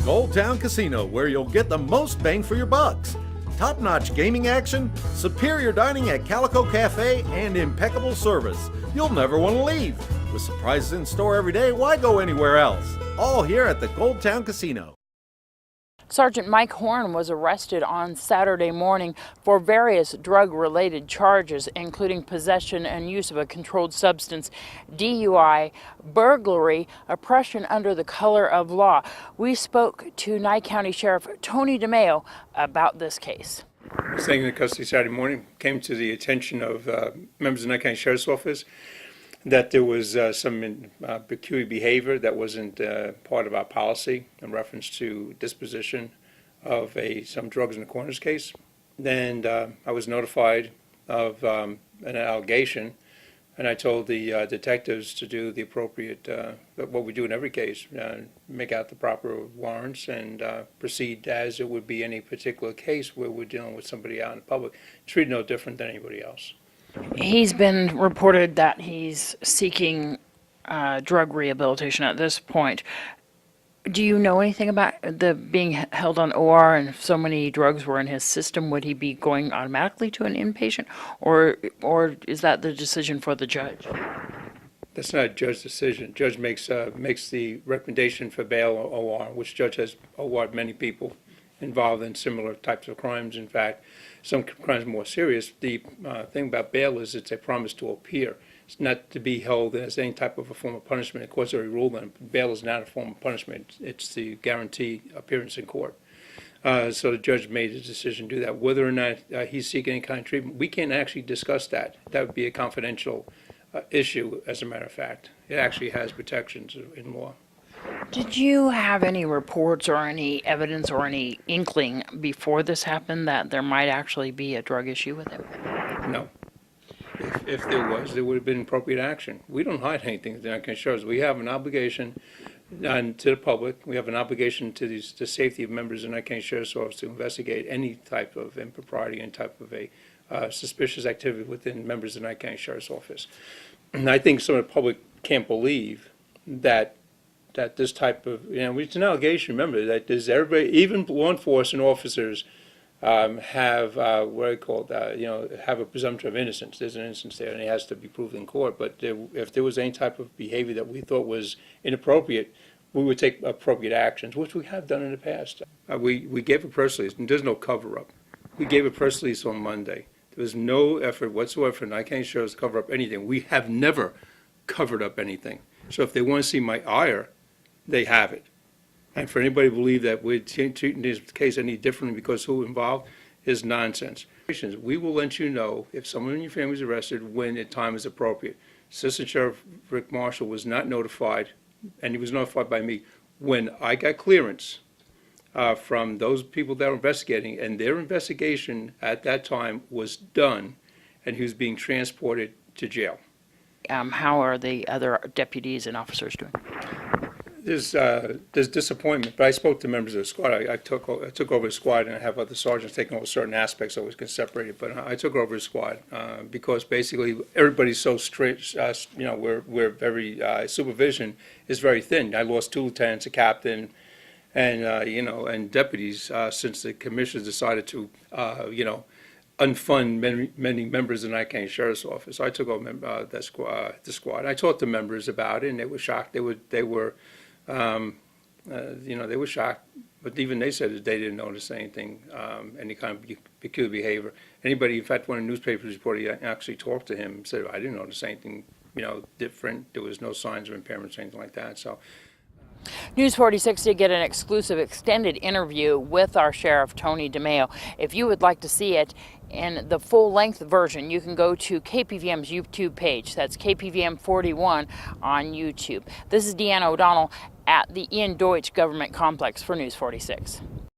Old Town Casino, where you'll get the most bang for your bucks. Top-notch gaming action, superior dining at Calico Cafe, and impeccable service. You'll never want to leave. With surprises in store every day, why go anywhere else? All here at the Old Town Casino. Sergeant Mike Horn was arrested on Saturday morning for various drug-related charges, including possession and use of a controlled substance, DUI, burglary, oppression under the color of law. We spoke to Nye County Sheriff Tony DeMeo about this case. Staying in custody Saturday morning, came to the attention of members of the Nye County Sheriff's Office that there was some peculiar behavior that wasn't part of our policy in reference to disposition of some drugs in the coroner's case. Then I was notified of an allegation, and I told the detectives to do the appropriate, what we do in every case, make out the proper warrants and proceed as it would be any particular case where we're dealing with somebody out in the public, treated no different than anybody else. He's been reported that he's seeking drug rehabilitation at this point. Do you know anything about the being held on OR and if so many drugs were in his system, would he be going automatically to an inpatient, or is that the decision for the judge? That's not a judge's decision. Judge makes the recommendation for bail or OR, which judge has OR'd many people involved in similar types of crimes. In fact, some crimes more serious. The thing about bail is it's a promise to appear. It's not to be held as any type of a form of punishment. Of course, already ruled on it. Bail is not a form of punishment. It's the guarantee appearance in court. So the judge made his decision to do that. Whether or not he's seeking any kind of treatment, we can't actually discuss that. That would be a confidential issue, as a matter of fact. It actually has protections in law. Did you have any reports or any evidence or any inkling before this happened that there might actually be a drug issue with him? No. If there was, there would have been appropriate action. We don't hide anything that can show us. We have an obligation to the public. We have an obligation to the safety of members of the Nye County Sheriff's Office to investigate any type of impropriety, any type of a suspicious activity within members of the Nye County Sheriff's Office. And I think some of the public can't believe that this type of, it's an allegation, remember, that there's everybody, even law enforcement officers have what I call, have a presumption of innocence. There's an innocence there, and it has to be proved in court. But if there was any type of behavior that we thought was inappropriate, we would take appropriate actions, which we have done in the past. We gave a press release, and there's no cover-up. We gave a press release on Monday. There was no effort whatsoever for Nye County Sheriff to cover up anything. We have never covered up anything. So if they want to see my ire, they have it. And for anybody to believe that we're treating this case any differently because who involved is nonsense. We will let you know if someone in your family is arrested when the time is appropriate. Assistant Sheriff Rick Marshall was not notified, and he was notified by me when I got clearance from those people that were investigating, and their investigation at that time was done, and he was being transported to jail. How are the other deputies and officers doing? There's disappointment, but I spoke to members of the squad. I took over the squad, and I have other sergeants taking over certain aspects so we can separate it. But I took over the squad because basically everybody's so strict. We're very supervision is very thin. I lost 2 lieutenants, a captain, and and deputies since the commissioners decided to unfund many members of the Nye County Sheriff's Office. So I took over the squad. I talked to members about it, and they were shocked. They were shocked, but even they said that they didn't notice anything, any kind of peculiar behavior. Anybody, in fact, one of the newspapers reported, actually talked to him, said, I didn't notice anything, different. There was no signs of impairments or anything like that. So. News 46 did get an exclusive extended interview with our Sheriff Tony DeMeo. If you would like to see it in the full-length version, you can go to KPVM's YouTube page. That's KPVM 41 on YouTube. This is Deanna O'Donnell at the Ian Deutsch Government Complex for News 46.